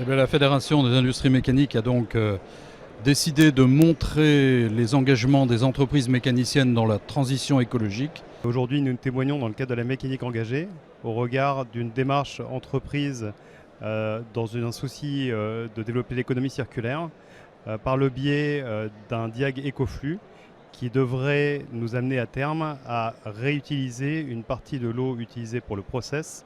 Eh bien, la Fédération des industries mécaniques a donc décidé de montrer les engagements des entreprises mécaniciennes dans la transition écologique. Aujourd'hui, nous témoignons dans le cadre de la mécanique engagée au regard d'une démarche entreprise dans un souci de développer l'économie circulaire par le biais d'un diag écoflux qui devrait nous amener à terme à réutiliser une partie de l'eau utilisée pour le process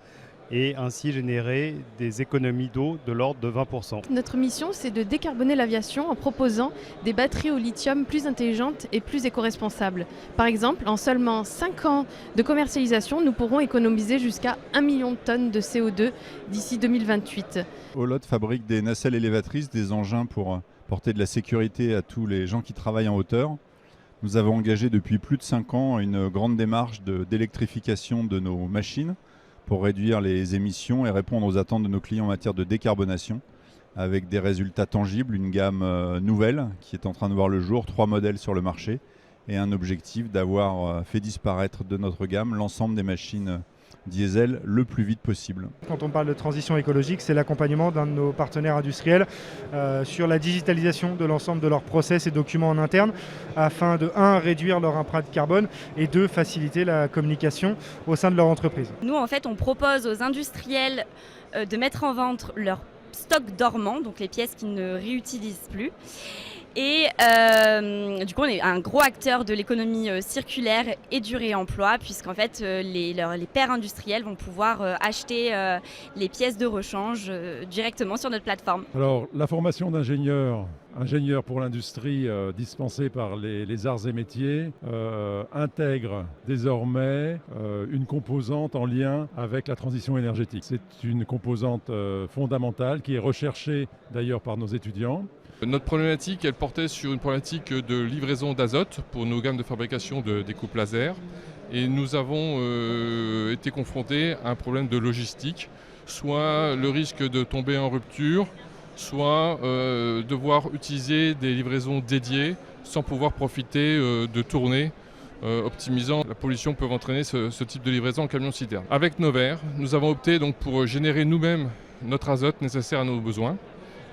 et ainsi générer des économies d'eau de l'ordre de 20%. Notre mission, c'est de décarboner l'aviation en proposant des batteries au lithium plus intelligentes et plus éco-responsables. Par exemple, en seulement 5 ans de commercialisation, nous pourrons économiser jusqu'à 1 million de tonnes de CO2 d'ici 2028. Olot fabrique des nacelles élévatrices, des engins pour porter de la sécurité à tous les gens qui travaillent en hauteur. Nous avons engagé depuis plus de 5 ans une grande démarche d'électrification de nos machines pour réduire les émissions et répondre aux attentes de nos clients en matière de décarbonation, avec des résultats tangibles, une gamme nouvelle qui est en train de voir le jour, 3 modèles sur le marché, et un objectif d'avoir fait disparaître de notre gamme l'ensemble des machines diesel le plus vite possible. Quand on parle de transition écologique, c'est l'accompagnement d'un de nos partenaires industriels sur la digitalisation de l'ensemble de leurs process et documents en interne afin de 1. Réduire leur empreinte carbone et 2. Faciliter la communication au sein de leur entreprise. Nous, en fait, on propose aux industriels de mettre en vente leur stock dormant, donc les pièces qu'ils ne réutilisent plus. Et du coup, on est un gros acteur de l'économie circulaire et du réemploi, puisqu'en fait, les pairs industriels vont pouvoir acheter les pièces de rechange directement sur notre plateforme. Alors, la formation d'ingénieur pour l'industrie dispensée par les arts et métiers intègre désormais une composante en lien avec la transition énergétique. C'est une composante fondamentale qui est recherchée d'ailleurs par nos étudiants. Notre problématique, elle portait sur une problématique de livraison d'azote pour nos gammes de fabrication de découpe laser. Et nous avons été confrontés à un problème de logistique, soit le risque de tomber en rupture, soit devoir utiliser des livraisons dédiées sans pouvoir profiter de tournées optimisant la pollution que peuvent entraîner ce type de livraison en camion-citerne. Avec Novair, nous avons opté donc pour générer nous-mêmes notre azote nécessaire à nos besoins.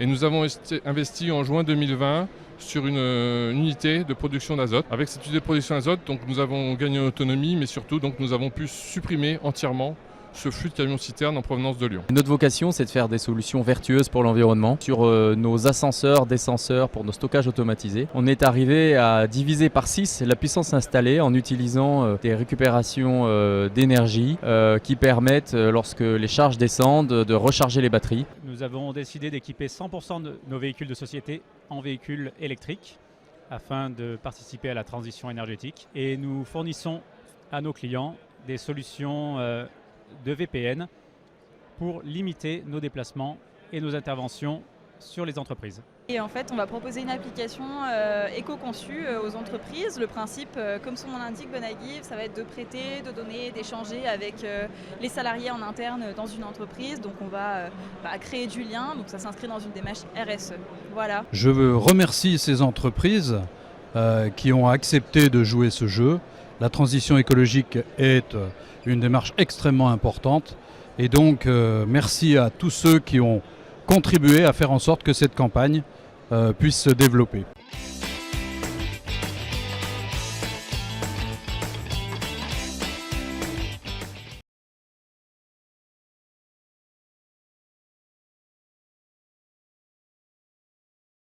Et nous avons investi en juin 2020 sur une unité de production d'azote. Avec cette unité de production d'azote, donc, nous avons gagné en autonomie, mais surtout donc, nous avons pu supprimer entièrement ce flux de camions-citernes en provenance de Lyon. Notre vocation, c'est de faire des solutions vertueuses pour l'environnement. Sur nos ascenseurs, descenseurs, pour nos stockages automatisés, on est arrivé à diviser par 6 la puissance installée en utilisant des récupérations d'énergie qui permettent, lorsque les charges descendent, de recharger les batteries. Nous avons décidé d'équiper 100% de nos véhicules de société en véhicules électriques afin de participer à la transition énergétique. Et nous fournissons à nos clients des solutions de VPN pour limiter nos déplacements et nos interventions sur les entreprises. Et en fait, on va proposer une application éco-conçue aux entreprises. Le principe, comme son nom l'indique, Bonagive, ça va être de prêter, de donner, d'échanger avec les salariés en interne dans une entreprise. Donc on va créer du lien, donc ça s'inscrit dans une démarche RSE. Voilà. Je veux remercier ces entreprises qui ont accepté de jouer ce jeu. La transition écologique est une démarche extrêmement importante et donc merci à tous ceux qui ont contribué à faire en sorte que cette campagne puisse se développer.